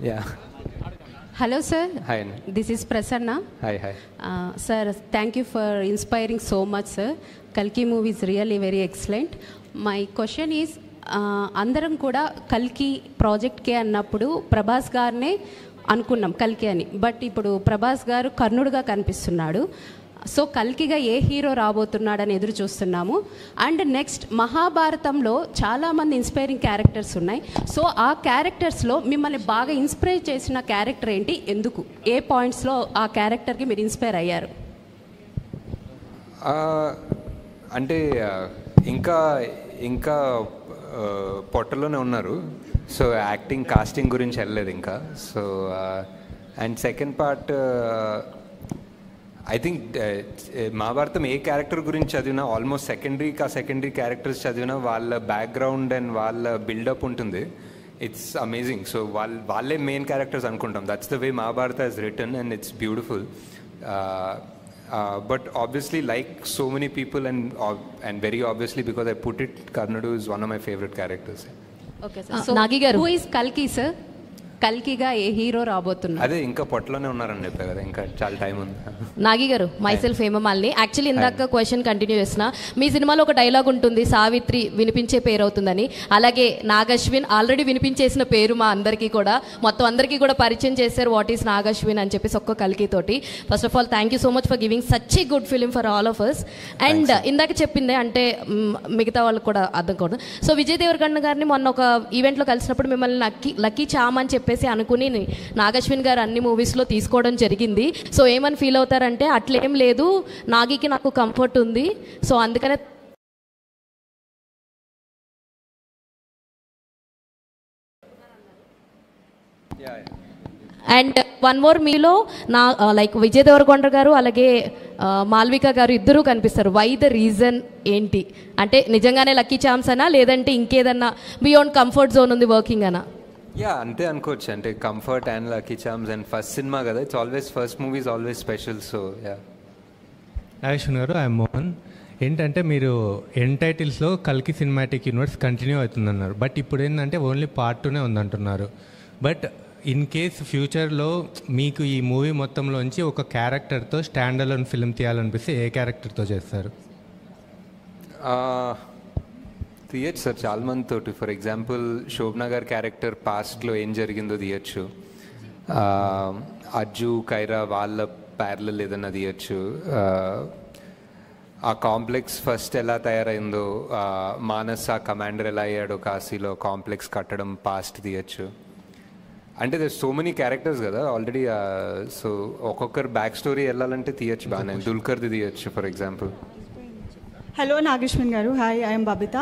Yeah. Hello sir. Hi. This is Prasanna. Hi. Sir, thank you for inspiring so much sir. Kalki movie is really very excellent. My question is అందరం కూడా కల్కి ప్రాజెక్ట్కే అన్నప్పుడు ప్రభాస్ గారినే అనుకున్నాం కల్కి అని. But ఇప్పుడు ప్రభాస్ గారు కర్ణుడుగా కనిపిస్తున్నాడు. సో కల్కిగా ఏ హీరో రాబోతున్నాడని ఎదురు చూస్తున్నాము. అండ్ నెక్స్ట్ మహాభారతంలో చాలామంది ఇన్స్పైరింగ్ క్యారెక్టర్స్ ఉన్నాయి. సో ఆ క్యారెక్టర్స్లో మిమ్మల్ని బాగా ఇన్స్పైర్ చేసిన క్యారెక్టర్ ఏంటి, ఎందుకు, ఏ పాయింట్స్లో ఆ క్యారెక్టర్కి మీరు ఇన్స్పైర్ అయ్యారు? అంటే ఇంకా పొట్టలోనే ఉన్నారు. సో యాక్టింగ్ కాస్టింగ్ గురించి వెళ్ళలేదు ఇంకా. So and second part I think Mahabharatam A character గురించి చదివినా ఆల్మోస్ట్ సెకండరీ క్యారెక్టర్స్ చదివినా వాళ్ళ బ్యాక్గ్రౌండ్ అండ్ వాళ్ళ బిల్డప్ ఉంటుంది. It's amazing. సో వాళ్ళే మెయిన్ క్యారెక్టర్స్ అనుకుంటాం. That's the way Mahabharata is return and it's beautiful. But obviously, like so many people, and very obviously because I put it, Karnadu is one of my favorite characters. Okay sir. So Nagi garu, who is Kalki sir? కల్కిగా ఏ hero రాబోతున్నారు? అదే ఇంకా పొట్టలోనే ఉన్నారని చెప్పారు కదా, ఇంకా చాలా టైం ఉంది. నాగి గారు, మైసెల్ఫ్ హేమమాలిని. యాక్చువల్లీ ఇందాక క్వశ్చన్ కంటిన్యూ చేసిన, మీ సినిమాలో ఒక డైలాగ్ ఉంటుంది, సావిత్రి వినిపించే పేరు అవుతుందని. అలాగే నాగశ్విన్ ఆల్రెడీ వినిపించేసిన పేరు మా అందరికీ కూడా, మొత్తం అందరికీ కూడా పరిచయం చేశారు వాట్ ఈస్ నాగశ్విన్ అని చెప్పేసి ఒక్క కల్కి తోటి. First of all thank you so much for giving such a good film for all of us. And ఇందాక చెప్పిందే అంటే మిగతా వాళ్ళకి కూడా అర్థం కాదు. సో విజయ్ దేవరకొండ గారిని మొన్న ఒక ఈవెంట్లో కలిసినప్పుడు మిమ్మల్ని లక్కీ చామ్ అని చెప్పేసి అనుకుని నాగశ్విన్ గారు అన్ని మూవీస్లో తీసుకోవడం జరిగింది. సో ఏమని ఫీల్ అవుతారంటే, అట్లేం లేదు, నాగికి నాకు కంఫర్ట్ ఉంది, సో అందుకనే. అండ్ వన్ మోర్, మీలో నా లైక్ విజయ్ దేవరకొండ గారు అలాగే మాల్విక గారు ఇద్దరూ కనిపిస్తారు. వై ద రీజన్ ఏంటి? అంటే నిజంగానే లక్కీ ఛాన్స్ అనా, లేదంటే ఇంకేదన్నా బియాండ్ కంఫర్ట్ జోన్ ఉంది వర్కింగ్ అనా? అంతే అనుకోవచ్చు. అంటే comfort and lucky charms and first cinema కదా, it's always first movie is always special. So Nageswar garu, I'm Mohan. ఏంటంటే మీరు ఎండ్ టైటిల్స్లో కల్కి సినిమాటిక్ యూనివర్స్ కంటిన్యూ అవుతుందన్నారు, బట్ ఇప్పుడు ఏంటంటే ఓన్లీ పార్ట్ 2నే ఉందంటున్నారు. బట్ ఇన్ కేస్ ఫ్యూచర్లో మీకు ఈ మూవీ మొత్తంలోంచి ఒక క్యారెక్టర్తో స్టాండ్ అలోన్ ఫిల్మ్ తీయాలనిపిస్తే ఏ క్యారెక్టర్తో చేస్తారు? తీయచ్చు సార్ చాలా మంది తోటి. ఫర్ ఎగ్జాంపుల్ శోభనా గారి క్యారెక్టర్ పాస్ట్లో ఏం జరిగిందో తీయచ్చు. అజ్జు కైరా వాళ్ళ ప్యారలల్ ఏదన్నా తీయచ్చు. ఆ కాంప్లెక్స్ ఫస్ట్ ఎలా తయారైందో, మానస్ ఆ కమాండర్ ఎలా అయ్యాడో కాశీలో కాంప్లెక్స్ కట్టడం పాస్ట్ తీయచ్చు. అంటే దర్ సో మెనీ క్యారెక్టర్స్ కదా ఆల్రెడీ. సో ఒక్కొక్కరు బ్యాక్ స్టోరీ వెళ్ళాలంటే తీయచ్చు బాగానే. దుల్కర్ది తీయచ్చు for example. Hello Nageshwin garu. Hi, I am Babita.